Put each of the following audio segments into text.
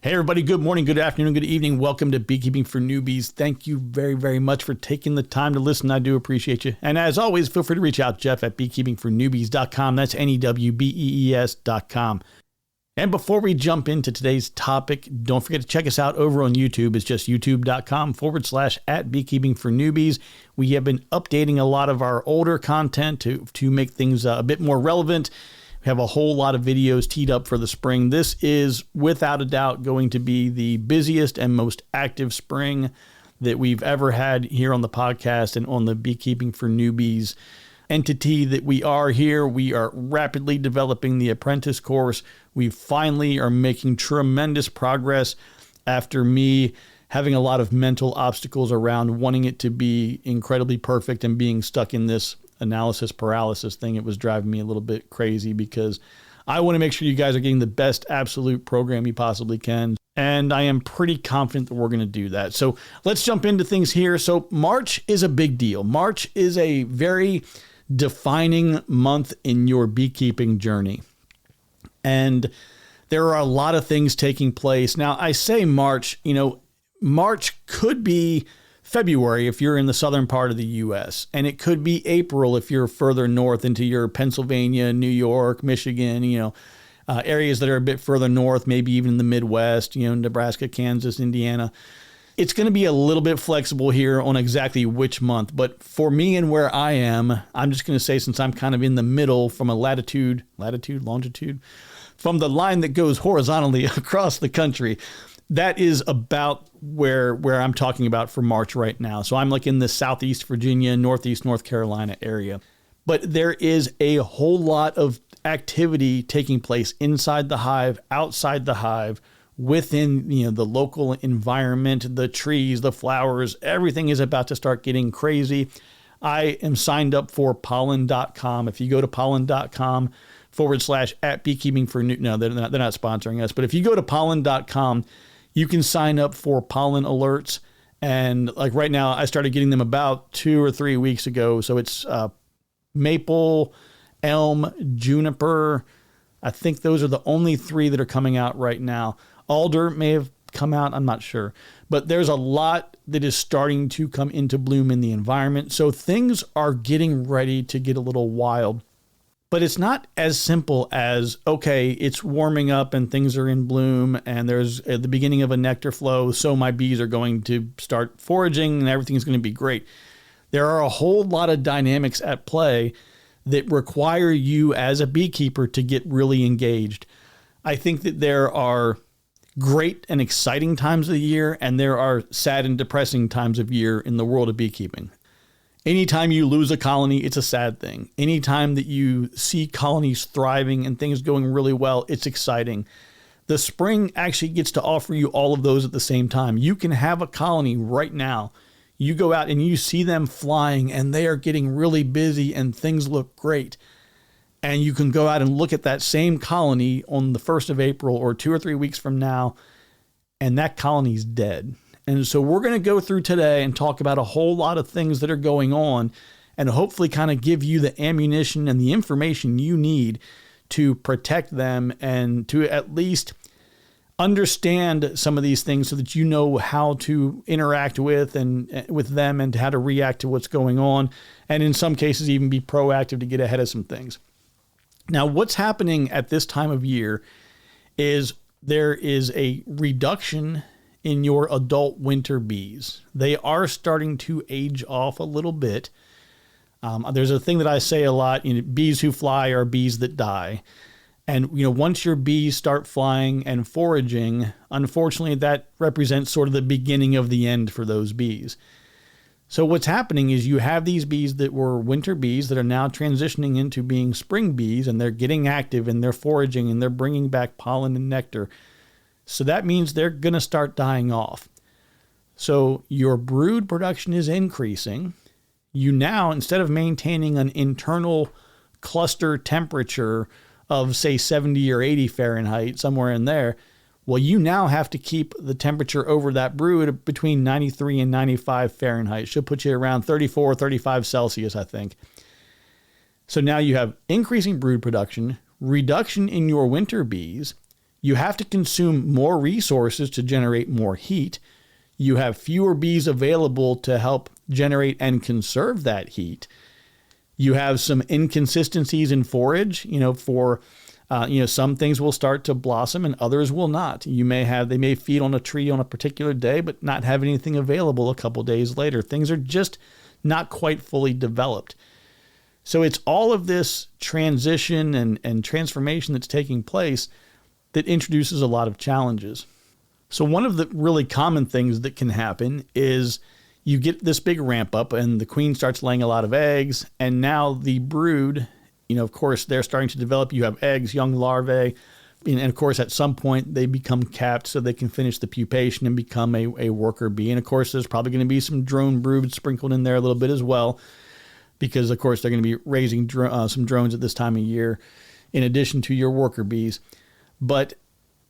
Hey everybody, good morning, good afternoon, good evening. Welcome to Beekeeping for Newbies. Thank you very, very much for taking the time to listen. I do appreciate you. And as always, feel free to reach out, Jeff at beekeepingfornewbies.com. That's NEWBEES.com. And before we jump into today's topic, don't forget to check us out over on YouTube. It's just youtube.com/at Beekeeping for Newbies. We have been updating a lot of our older content to make things a bit more relevant. We have a whole lot of videos teed up for the spring. This is without a doubt going to be the busiest and most active spring that we've ever had here on the podcast and on the Beekeeping for Newbies entity that we are here. We are rapidly developing the apprentice course. We finally are making tremendous progress after me having a lot of mental obstacles around wanting it to be incredibly perfect and being stuck in this analysis paralysis thing. It was driving me a little bit crazy because I want to make sure you guys are getting the best absolute program you possibly can. And I am pretty confident that we're going to do that. So let's jump into things here. So March is a big deal. March is a very defining month in your beekeeping journey. And there are a lot of things taking place. Now, I say March, March could be February if you're in the southern part of the U.S., and it could be April if you're further north into your Pennsylvania, New York, Michigan, areas that are a bit further north, maybe even in the Midwest, Nebraska, Kansas, Indiana. It's going to be a little bit flexible here on exactly which month, but for me and where I am, I'm just going to say, since I'm kind of in the middle from a longitude, from the line that goes horizontally across the country, that is about where I'm talking about for March right now. So I'm like in the Southeast Virginia, Northeast North Carolina area. But there is a whole lot of activity taking place inside the hive, outside the hive, within the local environment, the trees, the flowers. Everything is about to start getting crazy. I am signed up for pollen.com. If you go to pollen.com /at beekeeping for no, they're not sponsoring us. But if you go to pollen.com, you can sign up for pollen alerts. And like right now, I started getting them about 2 or 3 weeks ago. So it's maple, elm, juniper. I think those are the only 3 that are coming out right now. Alder may have come out. I'm not sure. But there's a lot that is starting to come into bloom in the environment. So things are getting ready to get a little wild. But it's not as simple as, okay, it's warming up and things are in bloom and there's at the beginning of a nectar flow, so my bees are going to start foraging and everything's going to be great. There are a whole lot of dynamics at play that require you as a beekeeper to get really engaged. I think that there are great and exciting times of the year and there are sad and depressing times of year in the world of beekeeping. Anytime you lose a colony, it's a sad thing. Anytime that you see colonies thriving and things going really well, it's exciting. The spring actually gets to offer you all of those at the same time. You can have a colony right now. You go out and you see them flying and they are getting really busy and things look great. And you can go out and look at that same colony on the 1st of April or 2 or 3 weeks from now, and that colony's dead. And so we're going to go through today and talk about a whole lot of things that are going on and hopefully kind of give you the ammunition and the information you need to protect them and to at least understand some of these things so that you know how to interact with them and how to react to what's going on. And in some cases, even be proactive to get ahead of some things. Now, what's happening at this time of year is there is a reduction in your adult winter bees. They are starting to age off a little bit. There's a thing that I say a lot, bees who fly are bees that die. And, once your bees start flying and foraging, unfortunately, that represents sort of the beginning of the end for those bees. So what's happening is you have these bees that were winter bees that are now transitioning into being spring bees, and they're getting active and they're foraging and they're bringing back pollen and nectar. So that means they're going to start dying off. So your brood production is increasing. You now, instead of maintaining an internal cluster temperature of, say, 70 or 80 Fahrenheit, somewhere in there, well, you now have to keep the temperature over that brood between 93 and 95 Fahrenheit. Should put you around 34, 35 Celsius, I think. So now you have increasing brood production, reduction in your winter bees. You have to consume more resources to generate more heat. You have fewer bees available to help generate and conserve that heat. You have some inconsistencies in forage, some things will start to blossom and others will not. They may feed on a tree on a particular day, but not have anything available a couple days later. Things are just not quite fully developed. So it's all of this transition and transformation that's taking place that introduces a lot of challenges. So one of the really common things that can happen is you get this big ramp up and the queen starts laying a lot of eggs. And now the brood, of course, they're starting to develop. You have eggs, young larvae. And of course, at some point, they become capped so they can finish the pupation and become a worker bee. And of course, there's probably going to be some drone brood sprinkled in there a little bit as well, because of course, they're going to be raising some drones at this time of year in addition to your worker bees. But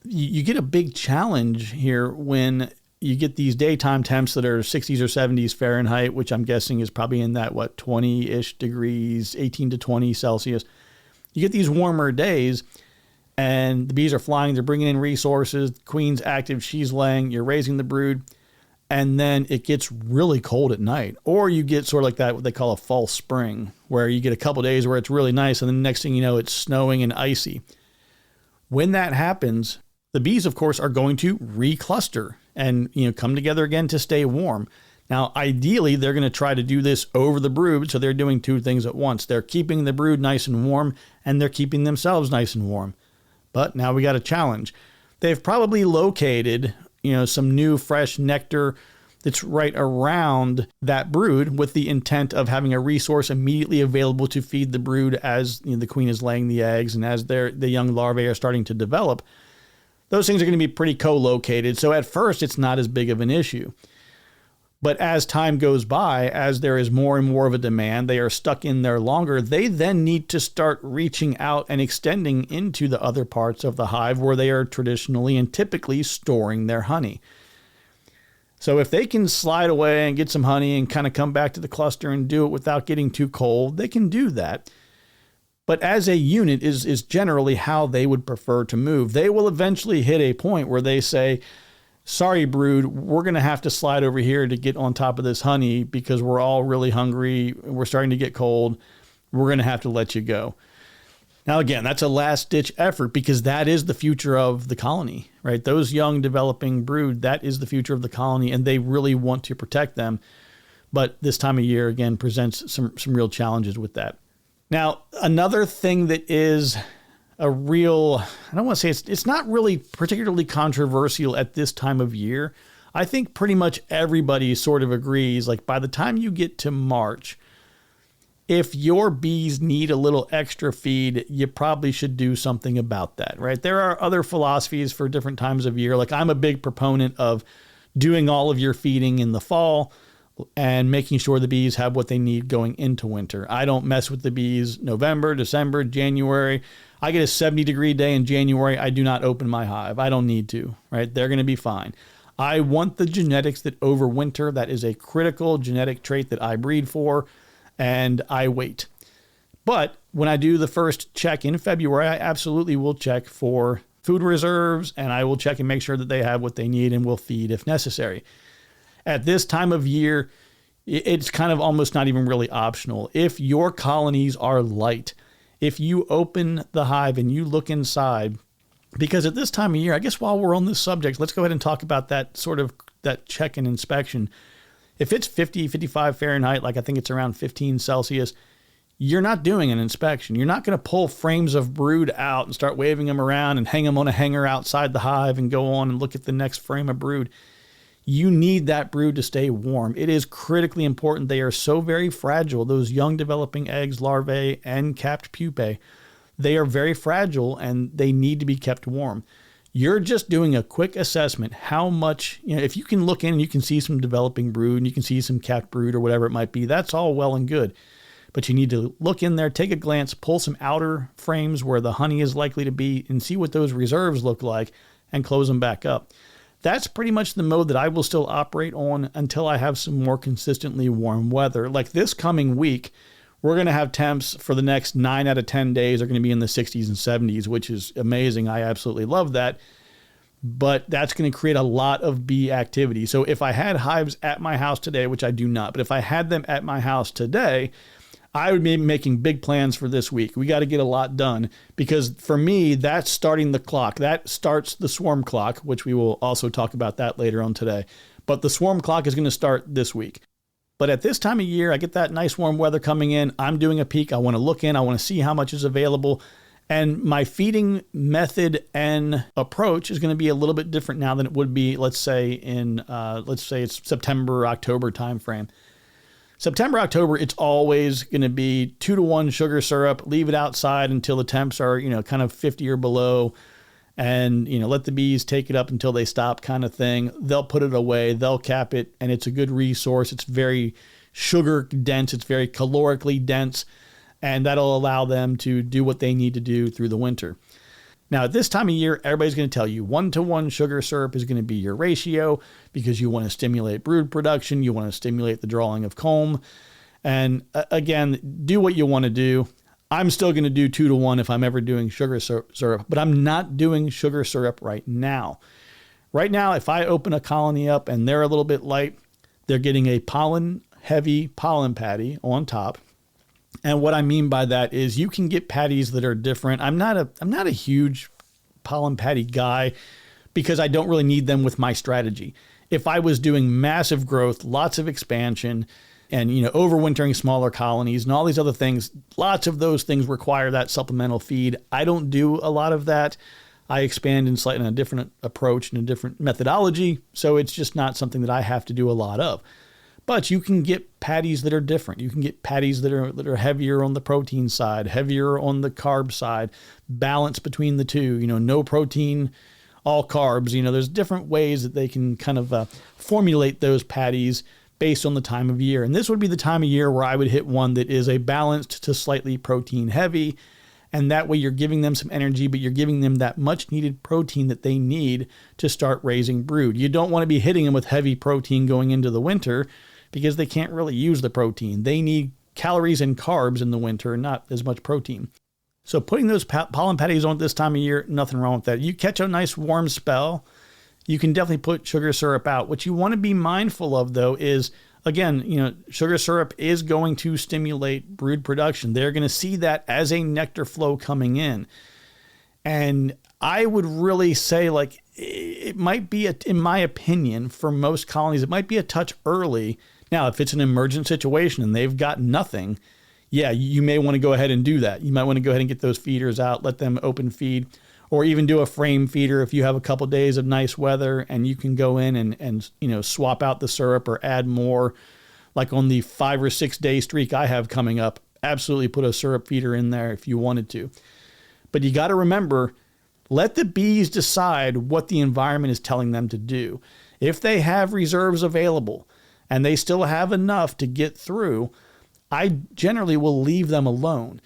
you get a big challenge here when you get these daytime temps that are 60s or 70s Fahrenheit, which I'm guessing is probably in that, 20-ish degrees, 18 to 20 Celsius. You get these warmer days and the bees are flying, they're bringing in resources, the queen's active, she's laying, you're raising the brood, and then it gets really cold at night. Or you get sort of like that, what they call a false spring, where you get a couple days where it's really nice and then the next thing you know, it's snowing and icy. When that happens, the bees, of course, are going to recluster and come together again to stay warm. Now, ideally, they're going to try to do this over the brood, so they're doing two things at once. They're keeping the brood nice and warm, and they're keeping themselves nice and warm. But now we got a challenge. They've probably located, some new fresh nectar that's right around that brood with the intent of having a resource immediately available to feed the brood as the queen is laying the eggs and as the young larvae are starting to develop. Those things are going to be pretty co-located. So at first, it's not as big of an issue. But as time goes by, as there is more and more of a demand, they are stuck in there longer. They then need to start reaching out and extending into the other parts of the hive where they are traditionally and typically storing their honey. So if they can slide away and get some honey and kind of come back to the cluster and do it without getting too cold, they can do that. But as a unit is generally how they would prefer to move. They will eventually hit a point where they say, sorry, brood, we're going to have to slide over here to get on top of this honey because we're all really hungry. We're starting to get cold. We're going to have to let you go. Now, again, that's a last-ditch effort because that is the future of the colony, right? Those young developing brood, that is the future of the colony, and they really want to protect them. But this time of year, again, presents some real challenges with that. Now, another thing that is a real, I don't want to say it's not really particularly controversial at this time of year. I think pretty much everybody sort of agrees, like by the time you get to March, if your bees need a little extra feed, you probably should do something about that, right? There are other philosophies for different times of year. Like I'm a big proponent of doing all of your feeding in the fall and making sure the bees have what they need going into winter. I don't mess with the bees November, December, January. I get a 70-degree day in January. I do not open my hive. I don't need to, right? They're going to be fine. I want the genetics that overwinter. That is a critical genetic trait that I breed for, and I wait. But when I do the first check in February, I absolutely will check for food reserves, and I will check and make sure that they have what they need and will feed if necessary. At this time of year, it's kind of almost not even really optional. If your colonies are light, if you open the hive and you look inside, because at this time of year, I guess while we're on this subject, let's go ahead and talk about that sort of that check and inspection. If it's 50, 55 Fahrenheit, like I think it's around 15 Celsius, you're not doing an inspection. You're not going to pull frames of brood out and start waving them around and hang them on a hanger outside the hive and go on and look at the next frame of brood. You need that brood to stay warm. It is critically important. They are so very fragile. Those young developing eggs, larvae, and capped pupae, they are very fragile and they need to be kept warm. You're just doing a quick assessment. How much, if you can look in and you can see some developing brood and you can see some capped brood or whatever it might be, that's all well and good. But you need to look in there, take a glance, pull some outer frames where the honey is likely to be and see what those reserves look like and close them back up. That's pretty much the mode that I will still operate on until I have some more consistently warm weather. Like this coming week, we're going to have temps for the next 9 out of 10 days are going to be in the 60s and 70s, which is amazing. I absolutely love that. But that's going to create a lot of bee activity. So if I had hives at my house today, which I do not, but if I had them at my house today, I would be making big plans for this week. We got to get a lot done because for me, that's starting the clock. That starts the swarm clock, which we will also talk about that later on today. But the swarm clock is going to start this week. But at this time of year, I get that nice warm weather coming in. I'm doing a peek. I want to look in. I want to see how much is available. And my feeding method and approach is going to be a little bit different now than it would be, let's say it's September, October timeframe. September, October, it's always going to be 2-to-1 sugar syrup. Leave it outside until the temps are, kind of 50 or below. And, let the bees take it up until they stop kind of thing. They'll put it away. They'll cap it. And it's a good resource. It's very sugar dense. It's very calorically dense. And that'll allow them to do what they need to do through the winter. Now, at this time of year, everybody's going to tell you 1-to-1 sugar syrup is going to be your ratio because you want to stimulate brood production. You want to stimulate the drawing of comb. And again, do what you want to do. I'm still going to do 2-to-1 if I'm ever doing sugar syrup, but I'm not doing sugar syrup right now. Right now, if I open a colony up and they're a little bit light, they're getting a heavy pollen patty on top. And what I mean by that is you can get patties that are different. I'm not a huge pollen patty guy because I don't really need them with my strategy. If I was doing massive growth, lots of expansion, and overwintering smaller colonies and all these other things, lots of those things require that supplemental feed. I don't do a lot of that. I expand in slightly a different approach and a different methodology, so it's just not something that I have to do a lot of. But you can get patties that are different. You can get patties that are heavier on the protein side, heavier on the carb side, balance between the two, no protein, all carbs. There's different ways that they can kind of formulate those patties based on the time of year. And this would be the time of year where I would hit one that is a balanced to slightly protein heavy. And that way you're giving them some energy, but you're giving them that much needed protein that they need to start raising brood. You don't want to be hitting them with heavy protein going into the winter because they can't really use the protein. They need calories and carbs in the winter, not as much protein. So putting those pollen patties on at this time of year, nothing wrong with that. You catch a nice warm spell, you can definitely put sugar syrup out. What you want to be mindful of, though, is, again, sugar syrup is going to stimulate brood production. They're going to see that as a nectar flow coming in. And I would really say, it might be, in my opinion, for most colonies, it might be a touch early. Now, if it's an emergent situation and they've got nothing, yeah, you may want to go ahead and do that. You might want to go ahead and get those feeders out, let them open feed, or even do a frame feeder if you have a couple days of nice weather and you can go in and swap out the syrup or add more. Like on the 5 or 6 day streak I have coming up, absolutely put a syrup feeder in there if you wanted to. But you got to remember, let the bees decide what the environment is telling them to do. If they have reserves available and they still have enough to get through, I generally will leave them alone.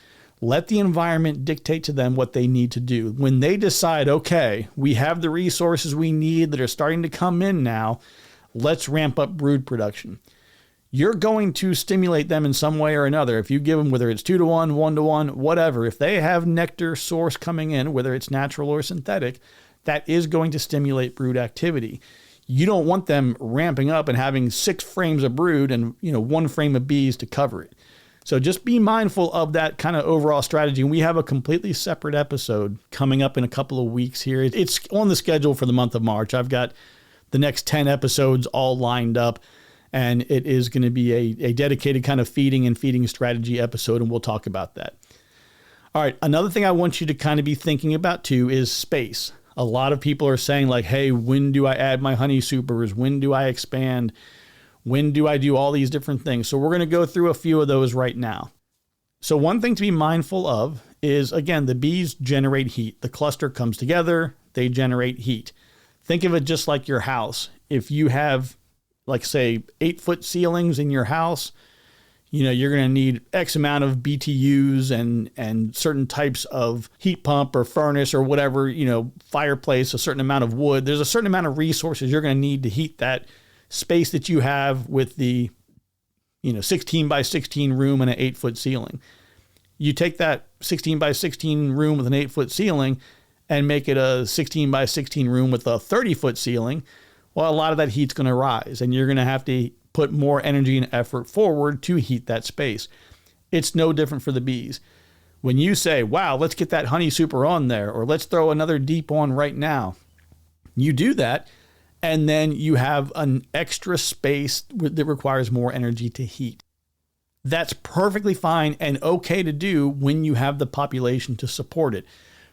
Let the environment dictate to them what they need to do. When they decide, okay, we have the resources we need that are starting to come in now, let's ramp up brood production. You're going to stimulate them in some way or another. If you give them, whether it's 2-to-1, 1-to-1, whatever, if they have nectar source coming in, whether it's natural or synthetic, that is going to stimulate brood activity. You don't want them ramping up and having 6 frames of brood and 1 frame of bees to cover it. So just be mindful of that kind of overall strategy. And we have a completely separate episode coming up in a couple of weeks here. It's on the schedule for the month of March. I've got the next 10 episodes all lined up, and it is going to be a dedicated kind of feeding strategy episode, and we'll talk about that. All right, another thing I want you to kind of be thinking about too is space. A lot of people are saying hey, when do I add my honey supers? When do I expand? When do I do all these different things? So we're going to go through a few of those right now. So one thing to be mindful of is, again, the bees generate heat. The cluster comes together, they generate heat. Think of it just like your house. If you have, say, 8-foot ceilings in your house, you're going to need X amount of BTUs and certain types of heat pump or furnace or whatever, fireplace, a certain amount of wood. There's a certain amount of resources you're going to need to heat that space that you have with the 16 by 16 room and an 8-foot ceiling. You take that 16 by 16 room with an 8-foot ceiling and make it a 16 by 16 room with a 30-foot ceiling. Well, a lot of that heat's going to rise, and you're going to have to put more energy and effort forward to heat that space. It's no different for the bees. When you say, wow, let's get that honey super on there, or let's throw another deep on right now, you do that, and then you have an extra space that requires more energy to heat. That's perfectly fine and okay to do when you have the population to support it.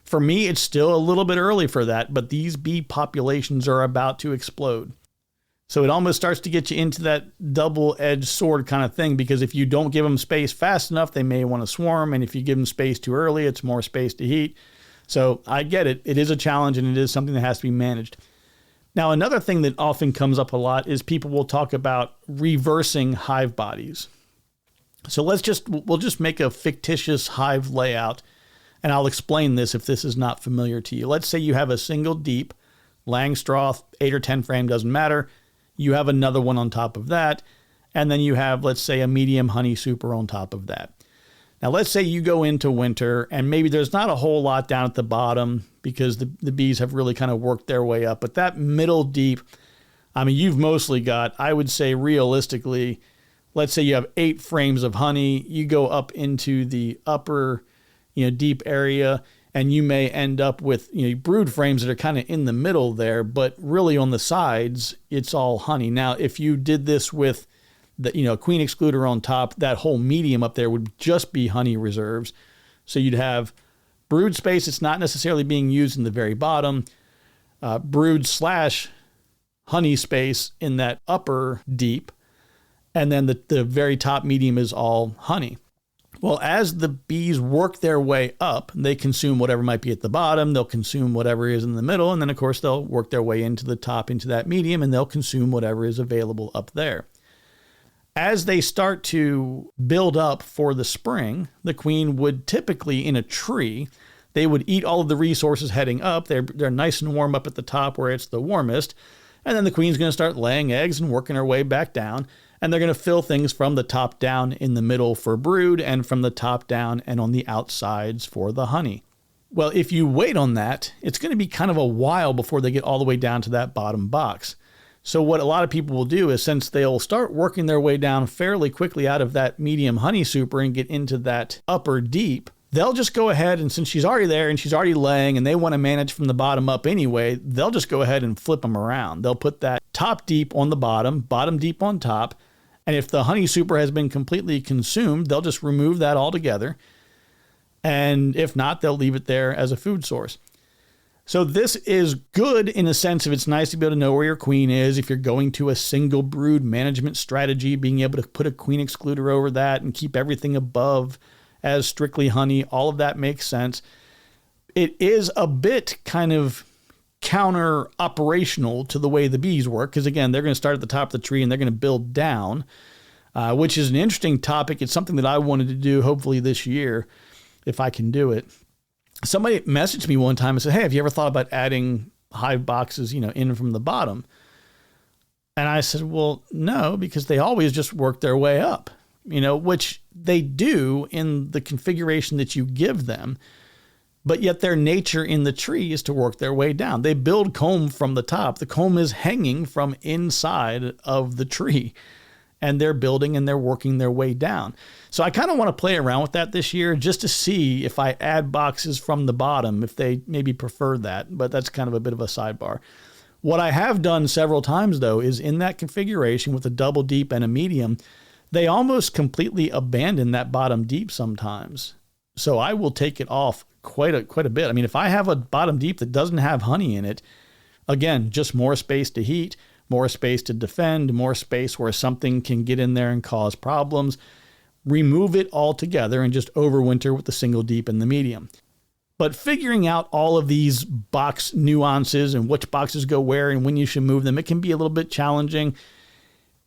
For me, it's still a little bit early for that, but these bee populations are about to explode. So it almost starts to get you into that double-edged sword kind of thing, because if you don't give them space fast enough, they may want to swarm. And if you give them space too early, it's more space to heat. So I get it. It is a challenge, and it is something that has to be managed. Now, another thing that often comes up a lot is people will talk about reversing hive bodies. So we'll just make a fictitious hive layout, and I'll explain this if this is not familiar to you. Let's say you have a single deep, Langstroth, 8 or 10 frame, doesn't matter. You have another one on top of that, and then you have, let's say, a medium honey super on top of that. Now, let's say you go into winter, and maybe there's not a whole lot down at the bottom because the bees have really kind of worked their way up. But that middle deep, you've mostly got, I would say realistically, let's say you have 8 frames of honey. You go up into the upper, deep area, and you may end up with brood frames that are kind of in the middle there, but really on the sides, it's all honey. Now, if you did this with the queen excluder on top, that whole medium up there would just be honey reserves. So you'd have brood space that's not necessarily being used in the very bottom, brood/honey space in that upper deep, and then the very top medium is all honey. Well, as the bees work their way up, they consume whatever might be at the bottom, they'll consume whatever is in the middle, and then, of course, they'll work their way into the top, into that medium, and they'll consume whatever is available up there. As they start to build up for the spring, the queen would typically, in a tree, they would eat all of the resources heading up. They're nice and warm up at the top where it's the warmest, and then the queen's going to start laying eggs and working her way back down. And they're going to fill things from the top down in the middle for brood and from the top down and on the outsides for the honey. Well, if you wait on that, it's going to be kind of a while before they get all the way down to that bottom box. So what a lot of people will do is, since they'll start working their way down fairly quickly out of that medium honey super and get into that upper deep, they'll just go ahead, and since she's already there and she's already laying and they want to manage from the bottom up anyway, they'll just go ahead and flip them around. They'll put that top deep on the bottom deep on top. And if the honey super has been completely consumed, they'll just remove that altogether. And if not, they'll leave it there as a food source. So this is good in a sense of it's nice to be able to know where your queen is. If you're going to a single brood management strategy, being able to put a queen excluder over that and keep everything above as strictly honey, all of that makes sense. It is a bit kind of counter operational to the way the bees work, because again, they're going to start at the top of the tree and they're going to build down, which is an interesting topic. It's something that I wanted to do hopefully this year if I can do it. Somebody messaged me one time and said, hey, have you ever thought about adding hive boxes in from the bottom? And I said, well, no, because they always just work their way up, which they do in the configuration that you give them. But yet their nature in the tree is to work their way down. They build comb from the top. The comb is hanging from inside of the tree, and they're building and they're working their way down. So I kind of want to play around with that this year just to see if I add boxes from the bottom, if they maybe prefer that, but that's kind of a bit of a sidebar. What I have done several times, though, is in that configuration with a double deep and a medium, they almost completely abandon that bottom deep sometimes. So I will take it off quite a bit. If I have a bottom deep that doesn't have honey in it, again, just more space to heat, more space to defend, more space where something can get in there and cause problems, remove it altogether and just overwinter with the single deep and the medium. But figuring out all of these box nuances and which boxes go where and when you should move them, it can be a little bit challenging.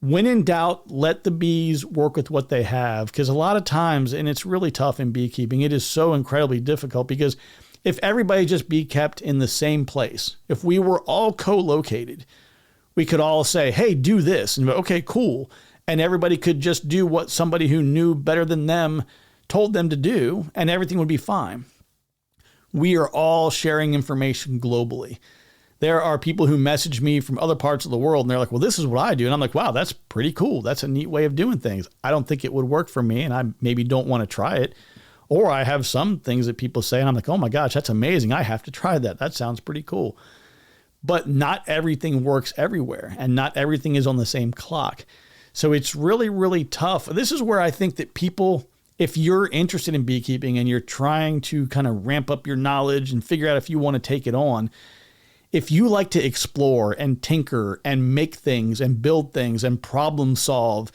When in doubt, let the bees work with what they have, because a lot of times, and it's really tough in beekeeping, it is so incredibly difficult, because if everybody just bee kept in the same place, if we were all co-located, we could all say, hey, do this, and okay, cool. and everybody could just do what somebody who knew better than them told them to do, and everything would be fine. We are all sharing information globally. There are people who message me from other parts of the world, and they're like, well, this is what I do. And I'm like, wow, that's pretty cool. That's a neat way of doing things. I don't think it would work for me, and I maybe don't want to try it. Or I have some things that people say, and I'm like, oh my gosh, that's amazing. I have to try that. That sounds pretty cool. But not everything works everywhere, and not everything is on the same clock. So it's really, really tough. This is where I think that people, if you're interested in beekeeping and you're trying to kind of ramp up your knowledge and figure out if you want to take it on, if you like to explore and tinker and make things and build things and problem solve,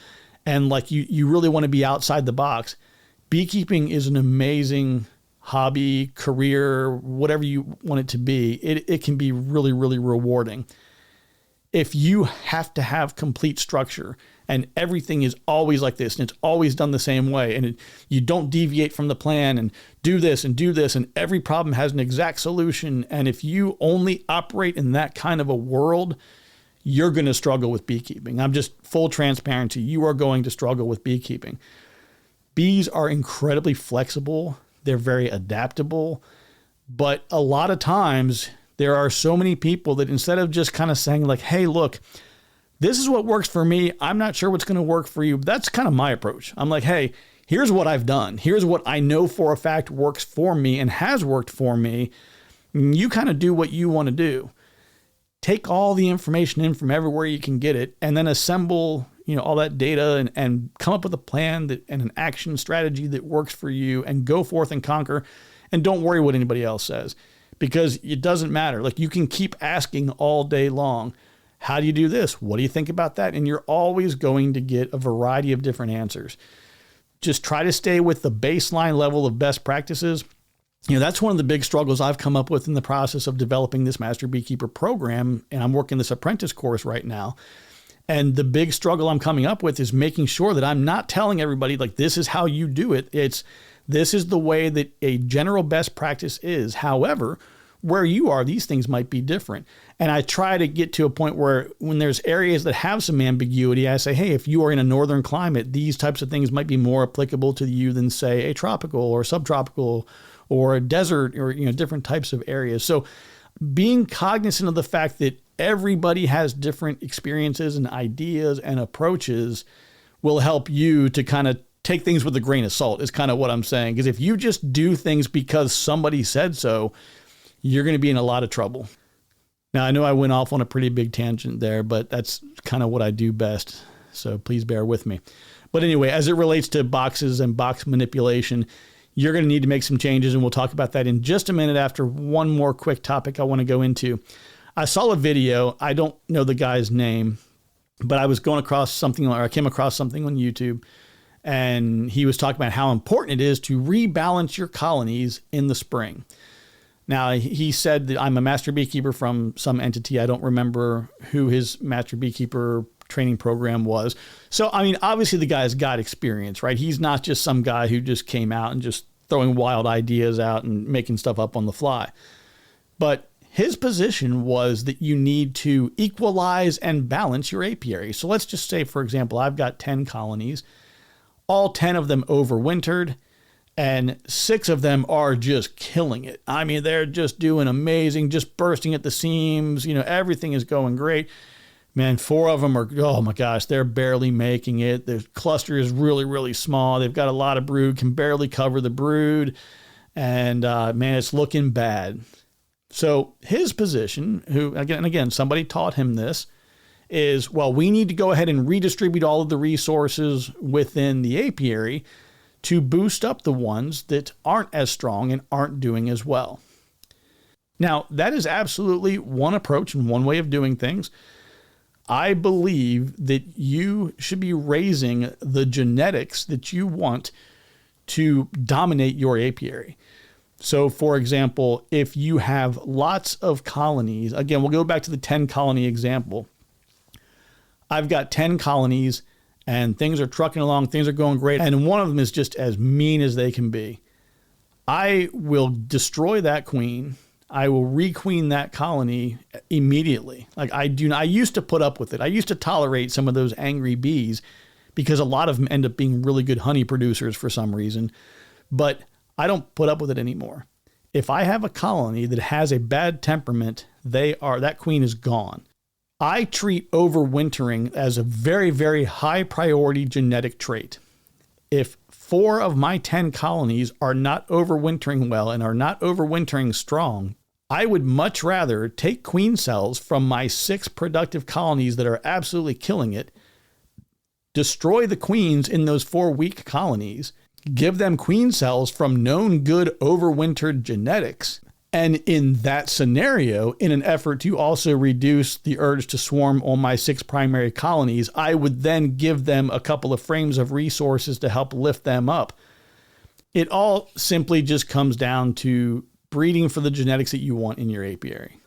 and like you really want to be outside the box, beekeeping is an amazing hobby, career, whatever you want it to be. It can be really, really rewarding. If you have to have complete structure and everything is always like this and it's always done the same way, and you don't deviate from the plan and do this and every problem has an exact solution, and if you only operate in that kind of a world, you're going to struggle with beekeeping. I'm just full transparency. You are going to struggle with beekeeping. Bees are incredibly flexible. They're very adaptable, but a lot of times there are so many people that instead of just kind of saying like, hey, look, this is what works for me. I'm not sure what's going to work for you. That's kind of my approach. I'm like, hey, here's what I've done. Here's what I know for a fact works for me and has worked for me. You kind of do what you want to do. Take all the information in from everywhere you can get it, and then assemble, all that data and come up with a plan and an action strategy that works for you, and go forth and conquer. And don't worry what anybody else says, because it doesn't matter. Like, you can keep asking all day long, how do you do this? What do you think about that? And you're always going to get a variety of different answers. Just try to stay with the baseline level of best practices. That's one of the big struggles I've come up with in the process of developing this Master Beekeeper program. And I'm working this apprentice course right now. And the big struggle I'm coming up with is making sure that I'm not telling everybody, like, this is how you do it. This is the way that a general best practice is. However, where you are, these things might be different. And I try to get to a point where when there's areas that have some ambiguity, I say, hey, if you are in a northern climate, these types of things might be more applicable to you than, say, a tropical or subtropical or a desert or, different types of areas. So being cognizant of the fact that everybody has different experiences and ideas and approaches will help you to kind of take things with a grain of salt, is kind of what I'm saying. Because if you just do things because somebody said so, you're going to be in a lot of trouble. Now, I know I went off on a pretty big tangent there, but that's kind of what I do best. So please bear with me. But anyway, as it relates to boxes and box manipulation, you're going to need to make some changes, and we'll talk about that in just a minute after one more quick topic I want to go into. I saw a video. I don't know the guy's name, but I was going across something, or I came across something on YouTube, and he was talking about how important it is to rebalance your colonies in the spring. Now, he said that I'm a master beekeeper from some entity. I don't remember who his master beekeeper training program was. So, I mean, obviously the guy's got experience, right? He's not just some guy who just came out and just throwing wild ideas out and making stuff up on the fly. But his position was that you need to equalize and balance your apiary. So let's just say, for example, I've got 10 colonies, all 10 of them overwintered, and 6 of them are just killing it. I mean, they're just doing amazing, just bursting at the seams. Everything is going great. Man, 4 of them are, oh my gosh, they're barely making it. The cluster is really, really small. They've got a lot of brood, can barely cover the brood. And man, it's looking bad. So his position, again, somebody taught him this, is, well, we need to go ahead and redistribute all of the resources within the apiary to boost up the ones that aren't as strong and aren't doing as well. Now, that is absolutely one approach and one way of doing things. I believe that you should be raising the genetics that you want to dominate your apiary. So, for example, if you have lots of colonies, again, we'll go back to the 10 colony example. I've got 10 colonies and things are trucking along, things are going great, and one of them is just as mean as they can be. I will destroy that queen. I will requeen that colony immediately. I used to put up with it. I used to tolerate some of those angry bees, because a lot of them end up being really good honey producers for some reason. But I don't put up with it anymore. If I have a colony that has a bad temperament, that queen is gone. I treat overwintering as a very, very high priority genetic trait. If 4 of my 10 colonies are not overwintering well and are not overwintering strong, I would much rather take queen cells from my 6 productive colonies that are absolutely killing it, destroy the queens in those 4 weak colonies, give them queen cells from known good overwintered genetics. And in that scenario, in an effort to also reduce the urge to swarm on my 6 primary colonies, I would then give them a couple of frames of resources to help lift them up. It all simply just comes down to breeding for the genetics that you want in your apiary.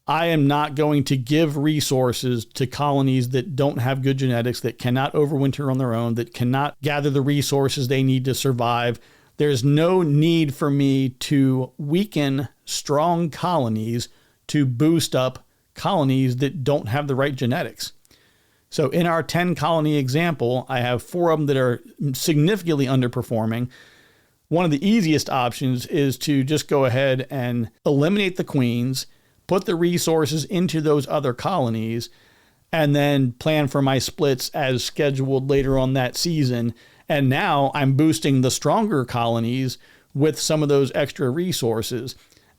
I am not going to give resources to colonies that don't have good genetics, that cannot overwinter on their own, that cannot gather the resources they need to survive. There's no need for me to weaken strong colonies to boost up colonies that don't have the right genetics. So in our 10 colony example, I have 4 of them that are significantly underperforming. One of the easiest options is to just go ahead and eliminate the queens, put the resources into those other colonies, and then plan for my splits as scheduled later on that season. And now I'm boosting the stronger colonies with some of those extra resources.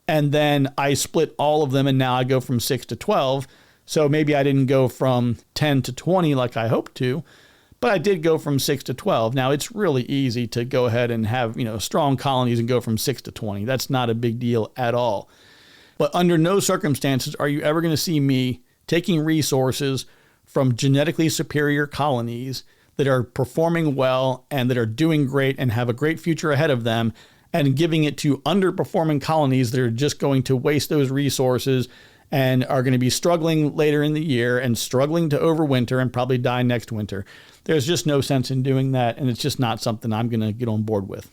And then I split all of them, and now I go from 6 to 12. So maybe I didn't go from 10 to 20 like I hoped to, but I did go from 6 to 12. Now it's really easy to go ahead and have, strong colonies and go from 6 to 20. That's not a big deal at all. But under no circumstances are you ever going to see me taking resources from genetically superior colonies that are performing well and that are doing great and have a great future ahead of them, and giving it to underperforming colonies that are just going to waste those resources and are going to be struggling later in the year and struggling to overwinter and probably die next winter. There's just no sense in doing that, and it's just not something I'm going to get on board with.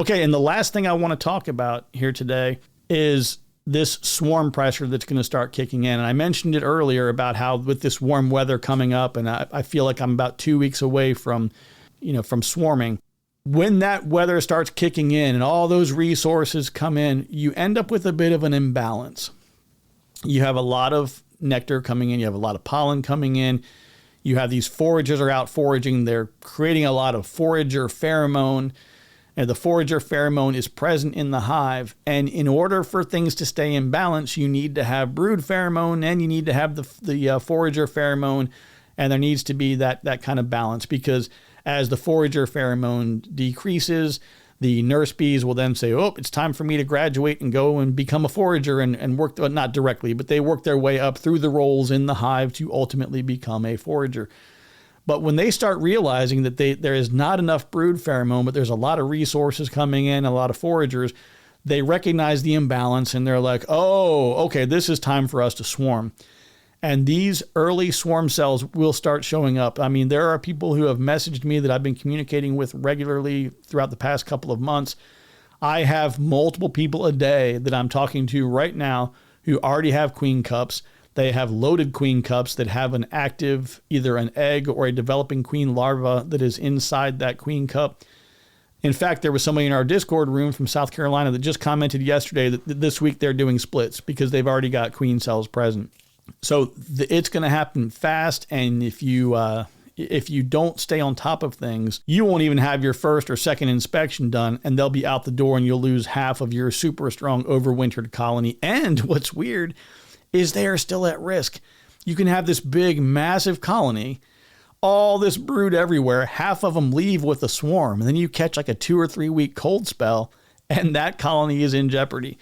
Okay, and the last thing I want to talk about here today is this swarm pressure that's going to start kicking in. And I mentioned it earlier about how with this warm weather coming up, and I feel like I'm about 2 weeks away from swarming. When that weather starts kicking in and all those resources come in, you end up with a bit of an imbalance. You have a lot of nectar coming in. You have a lot of pollen coming in. You have these foragers are out foraging. They're creating a lot of forager pheromone. And the forager pheromone is present in the hive. And in order for things to stay in balance, you need to have brood pheromone and you need to have the forager pheromone. And there needs to be that kind of balance, because as the forager pheromone decreases, the nurse bees will then say, oh, it's time for me to graduate and go and become a forager and work, not directly, but they work their way up through the roles in the hive to ultimately become a forager. But when they start realizing that there is not enough brood pheromone, but there's a lot of resources coming in, a lot of foragers, they recognize the imbalance and they're like, oh, okay, this is time for us to swarm. And these early swarm cells will start showing up. I mean, there are people who have messaged me that I've been communicating with regularly throughout the past couple of months. I have multiple people a day that I'm talking to right now who already have queen cups. They have loaded queen cups that have an active, either an egg or a developing queen larva that is inside that queen cup. In fact, there was somebody in our Discord room from South Carolina that just commented yesterday that this week they're doing splits because they've already got queen cells present. So it's going to happen fast. And if you don't stay on top of things, you won't even have your first or second inspection done, and they'll be out the door and you'll lose half of your super strong overwintered colony. And what's weird is they are still at risk. You can have this big, massive colony, all this brood everywhere, half of them leave with a swarm, and then you catch like a 2 or 3 week cold spell, and that colony is in jeopardy.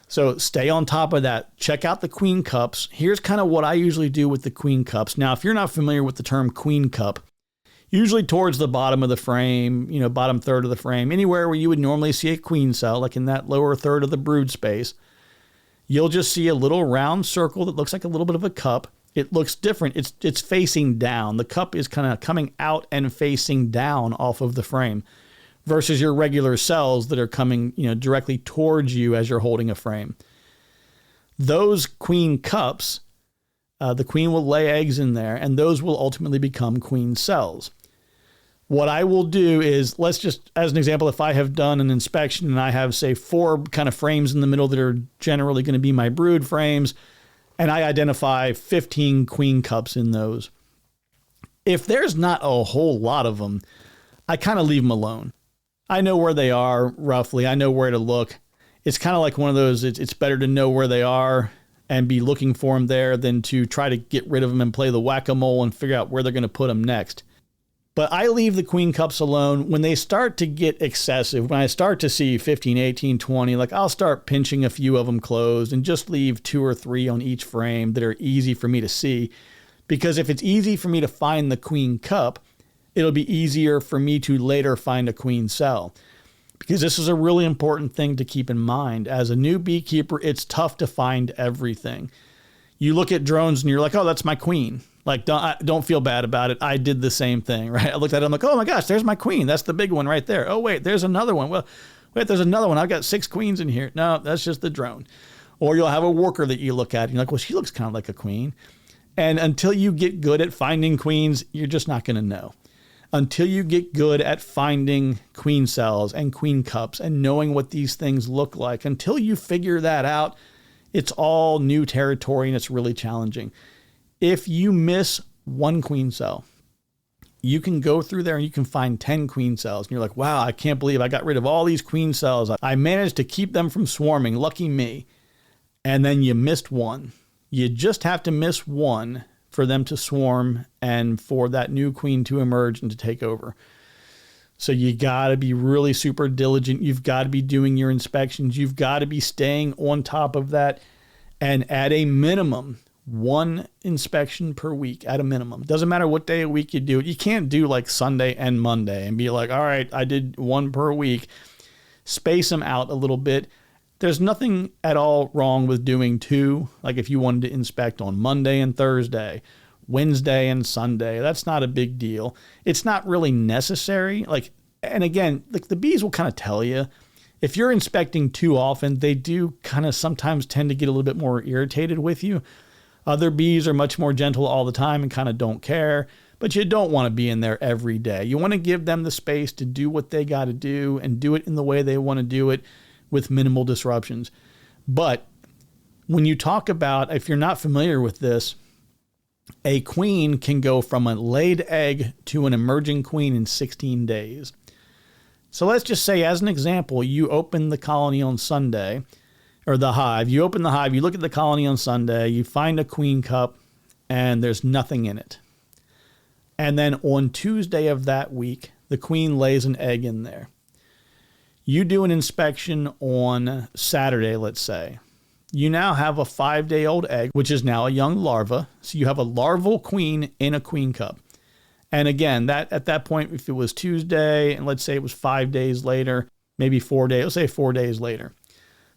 So stay on top of that. Check out the queen cups. Here's kind of what I usually do with the queen cups. Now, if you're not familiar with the term queen cup, usually towards the bottom of the frame, bottom third of the frame, anywhere where you would normally see a queen cell, like in that lower third of the brood space, you'll just see a little round circle that looks like a little bit of a cup. It looks different. It's facing down. The cup is kind of coming out and facing down off of the frame versus your regular cells that are coming, directly towards you as you're holding a frame. Those queen cups The queen will lay eggs in there, and those will ultimately become queen cells. What I will do is, let's just, as an example, if I have done an inspection and I have, say, 4 kind of frames in the middle that are generally going to be my brood frames, and I identify 15 queen cups in those. If there's not a whole lot of them, I kind of leave them alone. I know where they are, roughly. I know where to look. It's kind of like one of those, it's better to know where they are and be looking for them there than to try to get rid of them and play the whack-a-mole and figure out where they're going to put them next. But I leave the queen cups alone. When they start to get excessive, when I start to see 15, 18, 20, like I'll start pinching a few of them closed and just leave 2 or 3 on each frame that are easy for me to see. Because if it's easy for me to find the queen cup, it'll be easier for me to later find a queen cell. Because this is a really important thing to keep in mind. As a new beekeeper, it's tough to find everything. You look at drones and you're like, oh, that's my queen. Like, don't feel bad about it. I did the same thing, right? I looked at it, I'm like, oh my gosh, there's my queen. That's the big one right there. Oh, wait, there's another one. Well, wait, there's another one. I've got 6 queens in here. No, that's just the drone. Or you'll have a worker that you look at and you're like, well, she looks kind of like a queen. And until you get good at finding queens, you're just not going to know. Until you get good at finding queen cells and queen cups and knowing what these things look like, until you figure that out, it's all new territory and it's really challenging. If you miss 1 queen cell, you can go through there and you can find 10 queen cells. And you're like, wow, I can't believe I got rid of all these queen cells. I managed to keep them from swarming. Lucky me. And then you missed 1. You just have to miss 1 for them to swarm and for that new queen to emerge and to take over. So you got to be really super diligent. You've got to be doing your inspections. You've got to be staying on top of that. And at a minimum, 1 inspection per week at a minimum. Doesn't matter what day a week you do it. You can't do like Sunday and Monday and be like, all right, I did 1 per week. Space them out a little bit. There's nothing at all wrong with doing 2. Like if you wanted to inspect on Monday and Thursday, Wednesday and Sunday, that's not a big deal. It's not really necessary. Like, and again, like the bees will kind of tell you, if you're inspecting too often, they do kind of sometimes tend to get a little bit more irritated with you. Other bees are much more gentle all the time and kind of don't care, but you don't want to be in there every day. You want to give them the space to do what they got to do and do it in the way they want to do it with minimal disruptions. But when you talk about, if you're not familiar with this, a queen can go from a laid egg to an emerging queen in 16 days. So let's just say, as an example, you open the colony on Sunday, or the hive. You open the hive, you look at the colony on Sunday, you find a queen cup, and there's nothing in it. And then on Tuesday of that week, the queen lays an egg in there. You do an inspection on Saturday, let's say. You now have a 5-day-old egg, which is now a young larva. So you have a larval queen in a queen cup. And again, that at that point, if it was Tuesday, and let's say it was 5 days later, maybe 4 days, let's say 4 days later.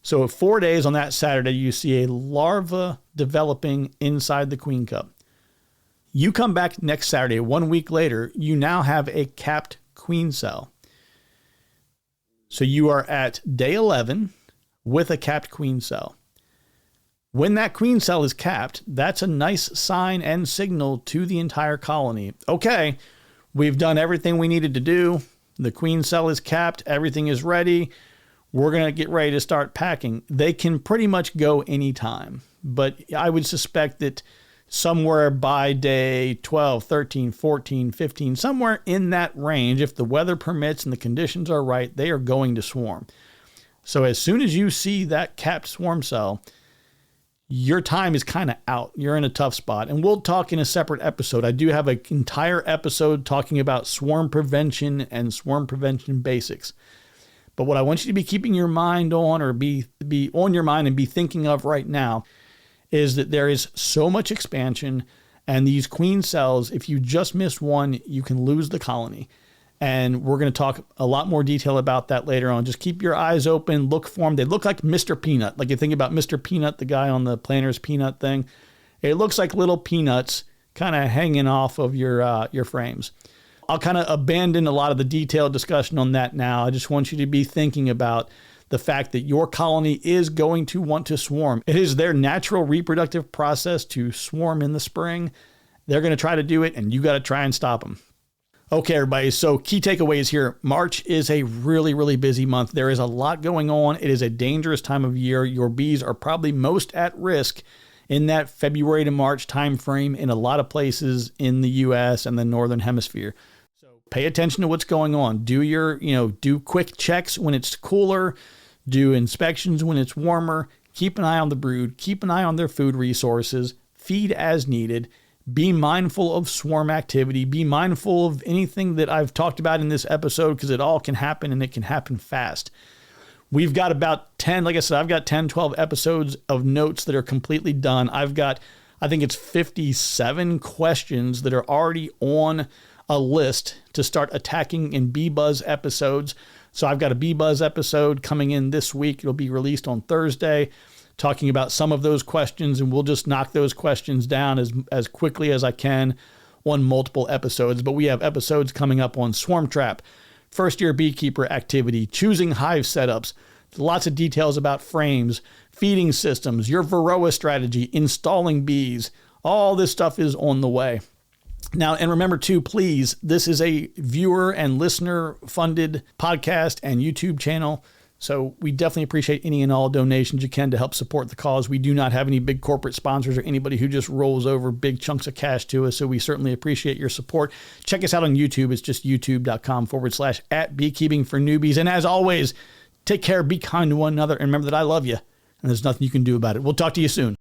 So at 4 days on that Saturday, you see a larva developing inside the queen cup. You come back next Saturday, 1 week later, you now have a capped queen cell. So you are at day 11 with a capped queen cell. When that queen cell is capped, that's a nice sign and signal to the entire colony. Okay, we've done everything we needed to do. The queen cell is capped. Everything is ready. We're going to get ready to start packing. They can pretty much go anytime, but I would suspect that somewhere by day 12, 13, 14, 15, somewhere in that range, if the weather permits and the conditions are right, they are going to swarm. So as soon as you see that capped swarm cell, your time is kind of out. You're in a tough spot. And we'll talk in a separate episode. I do have an entire episode talking about swarm prevention and swarm prevention basics. But what I want you to be keeping your mind on, or be on your mind and be thinking of right now, is that there is so much expansion, and these queen cells, if you just miss one, you can lose the colony. And we're going to talk a lot more detail about that later on. Just keep your eyes open, look for them. They look like Mr. Peanut. Like you think about Mr. Peanut, the guy on the Planters Peanut thing. It looks like little peanuts kind of hanging off of your frames. I'll kind of abandon a lot of the detailed discussion on that now. I just want you to be thinking about the fact that your colony is going to want to swarm. It is their natural reproductive process to swarm in the spring. They're going to try to do it, and you got to try and stop them. Okay, everybody, so key takeaways here. March is a really, really busy month. There is a lot going on. It is a dangerous time of year. Your bees are probably most at risk in that February to March timeframe in a lot of places in the U.S. and the Northern Hemisphere. So pay attention to what's going on. Do quick checks when it's cooler. Do inspections when it's warmer. Keep an eye on the brood. Keep an eye on their food resources. Feed as needed. Be mindful of swarm activity. Be mindful of anything that I've talked about in this episode, because it all can happen, and it can happen fast. We've got about 10, like I said, I've got 10, 12 episodes of notes that are completely done. I've got, I think it's 57 questions that are already on a list to start attacking in Bee Buzz episodes. So I've got a Bee Buzz episode coming in this week. It'll be released on Thursday, talking about some of those questions, and we'll just knock those questions down as quickly as I can on multiple episodes. But we have episodes coming up on swarm trap, first-year beekeeper activity, choosing hive setups, lots of details about frames, feeding systems, your Varroa strategy, installing bees. All this stuff is on the way. Now, and remember too, please, this is a viewer and listener-funded podcast and YouTube channel. So we definitely appreciate any and all donations you can to help support the cause. We do not have any big corporate sponsors or anybody who just rolls over big chunks of cash to us. So we certainly appreciate your support. Check us out on YouTube. It's just youtube.com/@beekeeping for newbies. And as always, take care, be kind to one another, and remember that I love you, and there's nothing you can do about it. We'll talk to you soon.